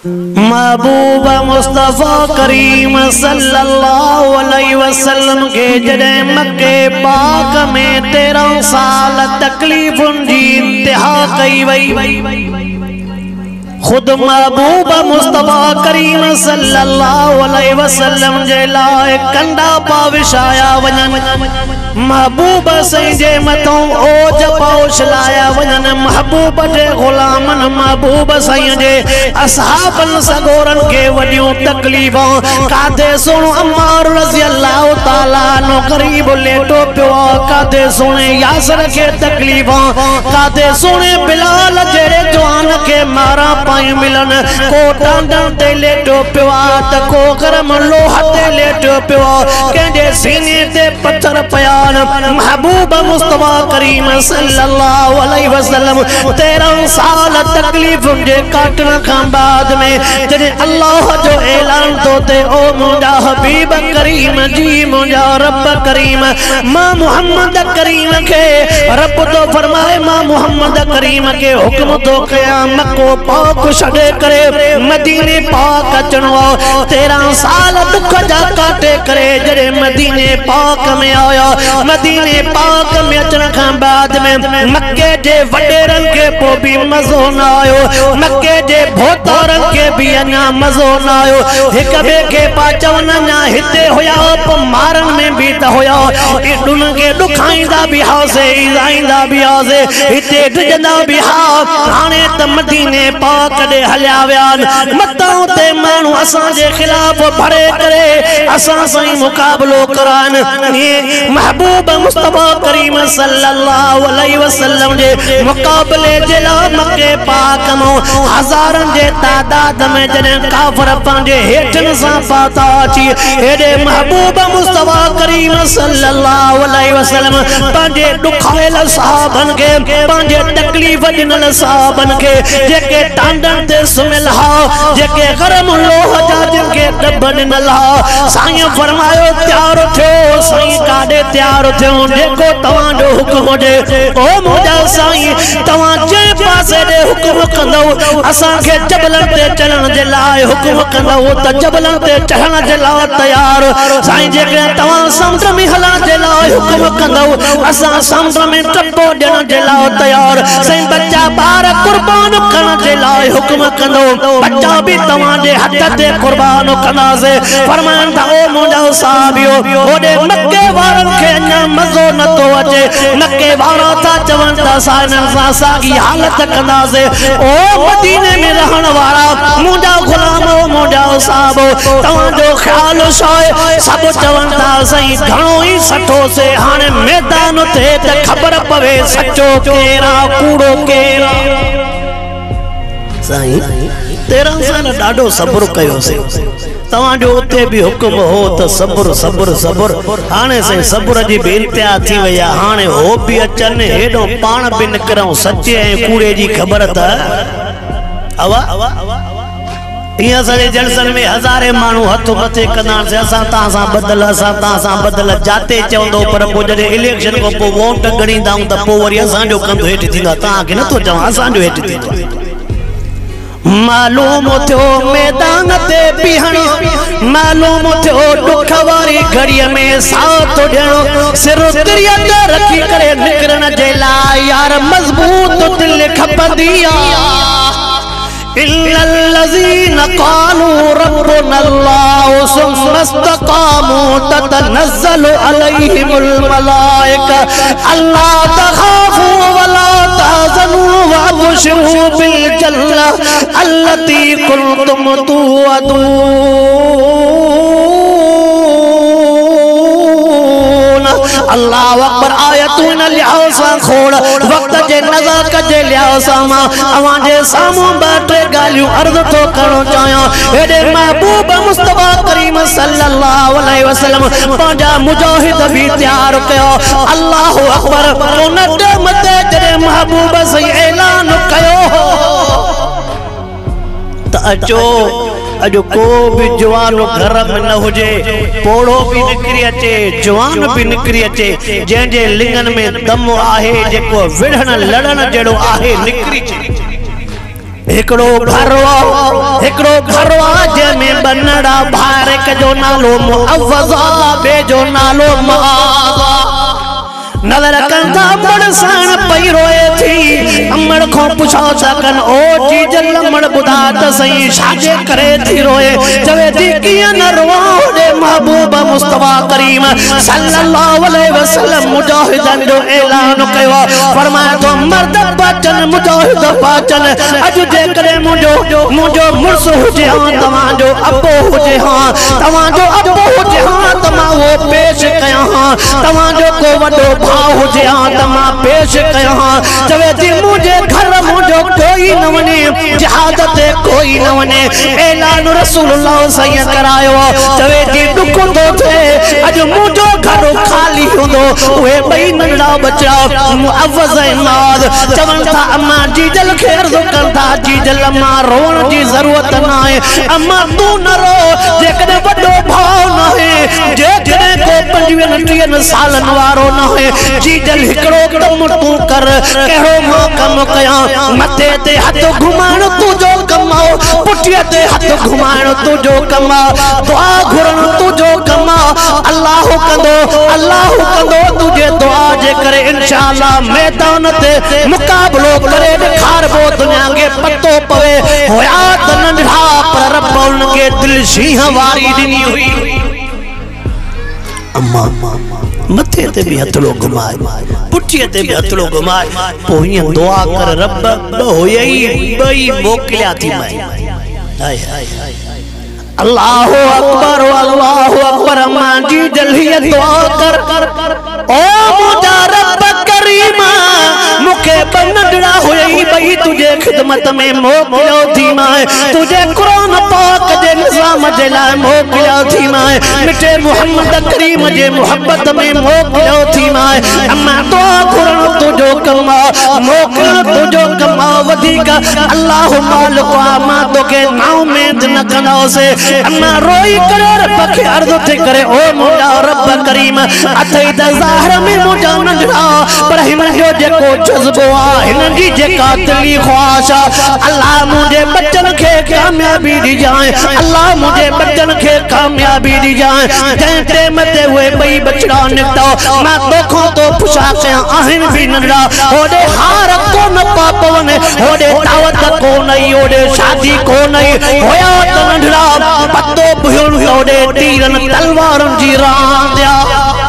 महबूब मुस्तफा करीम सल्लल्लाहु अलैहि वसल्लम के जॾहिं मक्के पाक में 13 साल तकलीफ़ुनि जी इंतिहा कई वई। खुद महबूब मुस्तफा करीम सल्लल्लाहु अलैहि वसल्लम जे लाइ कंडा पा विछाया वञनि, महबूब सही जे मथों ओज पौश लाया वञनि, महबूब जे गुलामन महबूब सही जे असहाबन सगोरन के वॾियूं तकलीफ़ूं काथे सुणो अम्मार रज़ी अल्लाह ताला नो ग़रीब लेटो पियो, काथे सुणे यासर के तकलीफ़ूं, काथे सुणे बिलाल जहिड़े जवान के मारा पाई मिलन, को टांडन ते लेटो पियो त को गरम लोह ते लेटो पियो, कंहिंजे सीने ते पत्थर पिया। महबूब मुस्तफा करीम सल्लल्लाहु अलैहि वसल्लम 13 साल तकलीफ़ुनि जे काटण खां बाद में जॾहिं अल्लाह जो ऐलान तो थे, ओ मुंहिंजा हबीब करीम जी, मुंहिंजा रब करीम, मां मुहम्मद करीम के रब तो फरमाए, मां मुहम्मद करीम के हुक्म तो कया मक्को पाक छॾे करे मदीने पाक अचणो। 13 साल दुख जा काटे करे जॾहिं मदीने पाक में आया, मदीने पाक में अचण खां बाद में मक्के जे वडेरन के पो भी मज़ो न आयो, मक्के जे भोतारन के भी अञा मज़ो न आयो, हिक ॿिए खे पा चवनि अञा हिते हुया पो मारन में भी त हुया, इडुन के दुखाईंदा भी हासे, ईंदा भी हासे, हिते डिजंदा भी हा। हाणे त मदीने पाक ॾे हलिया विया, मतां ते माण्हू असां जे खिलाफ भरे करे असां सां मुक़ाबलो करान। महबूब मुस्तफा करीम सल्लल्लाहु अलैहि वसल्लम जे मुक़ाबले जे लाइ मक्के पाक में हज़ारनि जे तादाद में जॾहिं काफ़िर पंहिंजे हेठनि सां पाता अची, हेॾे महबूब मुस्तफा करीम सल्लल्लाहु अलैहि वसल्लम पंहिंजे ॾुखायल साहबनि खे, पंहिंजे तकलीफ़ ॾिनल साहबनि खे, जेके टांडन ते सुम्हियल हा, जेके गरम लोह जा जिनके डब ॾिनल हा, साईं फरमायो तयार थियो, साईं काॾे तयार थियो, जेको तव्हां जो हुक्म हुजे, ओ मुंहिंजा साईं तव्हां जंहिं पासे ॾे हुक्म कंदव असां खे जबलनि ते चढ़ण जे लाइ हुक्म कंदव त जबलनि ते चढ़ण जे लाइ तयार। साईं जेकॾहिं तव्हां समुंड में हलण जे लाइ हुक्म कंदव असां समुंड में टपो ॾियण जे लाइ तयार। साईं बच्चा ॿार कुर्बान करण जे लाइ हुक्म कंदव, बच्चा भी तव्हां जे हथ ते कुर्बान कंदासीं। फरमाइनि था ओ मुंहिंजा साहिबियो, ओॾे मक्के वारनि खे अञा मज़ो नथो अचे, मक्के वारा था चवनि था साईं सां साॻी हालत कंदासीं। ओ मदीने में रहण वारा मुंहिंजा गुलाम, मुंहिंजा साहिबो तव्हांजो ख़्यालु छा आहे? सभु चवनि था साईं घणो ई सठोसीं, हाणे मैदान थिए त ख़बर पवे सचो केरु आहे कूड़ो केरु आहे। साईं 13 साल ॾाढो सब्र कयोसीं, तव्हांजो उते भी हुक्म हो त सब्र सब्र सब्र, हाणे साईं सब्र जी भी इंतिहा थी वई आहे। हाणे हो भी अचनि, हेॾो पाण भी निकिरूं, सचे ऐं कूड़े जी ख़बर त अवा ईअं असांजे जलसनि में हज़ारे माण्हू हथ मथे कंदा आहिनि, असां तव्हां सां बदल, असां तव्हां सां बदल, जाते चवंदो, पर पोइ जॾहिं इलेक्शन खां पोइ वोट ॻणींदा आहियूं त पोइ वरी असांजो कंधु हेठि थींदो आहे, तव्हांखे नथो चवां असांजो हेठि थींदो आहे। मालूम थियो मैदान ते बीहण, मालूम थियो दुख वारी घड़ीअ में साथ ॾियणो, सिर तिरिया ते रखी करे निकिरण जे लाइ यार मज़बूत दिलि खपंदी आहे। इल्लल्लज़ीना क़ालू रब्बुना अल्लाहु सुम्मा इस्तक़ामू ततनज़्ज़लु अलैहिमुल मलाइका अल्ला तख़ाफू वला तहज़नू वअब्शिरू बिल जन्नह अल्लती कुंतुम तुअदून। अल्लाह अकबर आयतुन लिहाज़ सां खोड़ वक्त जे नज़र कजे लिहाज़ सां मां अवां जे साम्हूं ॿ टे ॻाल्हियूं अर्ज़ थो करणु चाहियां। हेॾे महबूब मुस्तफा करीम सल्लल्लाहु अलैहि वसल्लम पंहिंजा मुजाहिद भी तयार कयो। अल्लाह अकबर उन टाइम ते जॾहिं महबूब से ऐलान कयो त अचो अजो को भी जवान घर में न हुजे, पोड़ो भी निकरी अचे, जवान भी निकरी अचे, जंहिंजे लिंगन में दम आहे, जेको विढ़ण लड़न जड़ो आहे निकरी अचे। एकड़ो घरवा जंहिंमें बनड़ा भार हिक जो नालो मुअव्वज़ा बे जो नालो मुआज़ा नज़र कंदा बड़साण पई रोए थी अमड़ को पुछो सकन ओ चीज लमड़ बुधा त सही छाजे करे थी रोए चवे थी कियां न रोआ दे महबूब मुस्तफा करीम सल्लल्लाहु अलैहि वसल्लम मुजाहिदन जो ऐलान कयो फरमाया तो मर्द बचन मुजाहिद बचन अज जे करे मुजो मुर्स हुजे हां तवा जो अबो हुजे हां तवा जो अबो हुजे हां तमा वो पेश कया हां तवा जो को वडो हुजे हां तमा पेश कया हां चवे थी मुझे घर मुझो कोई न वने जिहाद ते कोई न वने ऐलान रसूलुल्लाह सही करायो चवे थी दुख तो थे अज मुझो घर खाली हुंदो वे बई नंढा बच्चा मुअव्वज़ इमाद चवन था अम्मा जी जल खे अर्ज़ करदा जी जल अम्मा रोण जी जरूरत ना है अम्मा तू न रो जेकॾहिं वॾो भाउ न है जेकॾहिं को 25-30 सालन वारो न है जी जल हिकड़ो कम तू कर कहिड़ो मां कम कया मथे ते हथ घुमाइण तुझो कम पुठीअ ते हथ घुमाइण तुझो कम दुआ घुरण तुझो कम अल्लाह कंदो तुझे दुआ जे करे इंशाअल्लाह मैदान ते मुकाबलो करे ॾेखारबो दुनिया खे पतो पवे होया त नंढा पर रब उनखे दिल शींह वारी ॾिनी हुई अम्मा मथे ते भी हथड़ो घुमाए पुठीअ ते भी हथड़ो घुमाए पोइ हीअं दुआ कर रब होई बई मोकिलिया थी मैं अल्लाहु अकबर अम्मा जी जल्दी दुआ कर ओ मुझा रब करीम मुखे बनडड़ा हुई बई तुझे खिदमत में मोकिलियो थी मैं तुझे कुरान पाक जे निज़ाम जे लाइ मोकिलियो थी मैं मिठे मोहम्मद करीम जे मोहब्बत में मोकिलियो थी मैं अम्मा दुआ घुरण तुझो कम मोकिलण तुझो कम वधीक अल्लाह मालिक मां तोखे नाउमीद न कंदोसे अम्मा रोई करे रब खे अर्ज़ थी करे ओ मुंहिंजा रब करीम अथई त ज़ाहिर में मुंहिंजा नंढड़ा पर हिन जो जेको जज़्बो आहे हिन जी जेका दिली ख्वाहिश आहे अल्लाह मुंहिंजे बच्चन खे कामयाबी ॾिजाए अल्लाह मुंहिंजे बच्चन खे कामयाबी ॾिजाए जंहिं टाइम ते उहे ॿई बचड़ा निकिता मां तोखां तो पुछा कयां आहिनि बि नंढड़ा होॾे हार कोन पा पवनि होॾे दावत कोन आई होॾे शादी कोन आई हुया त नंढड़ा पतो पियो होॾे तीरनि तलवारनि जी रांदि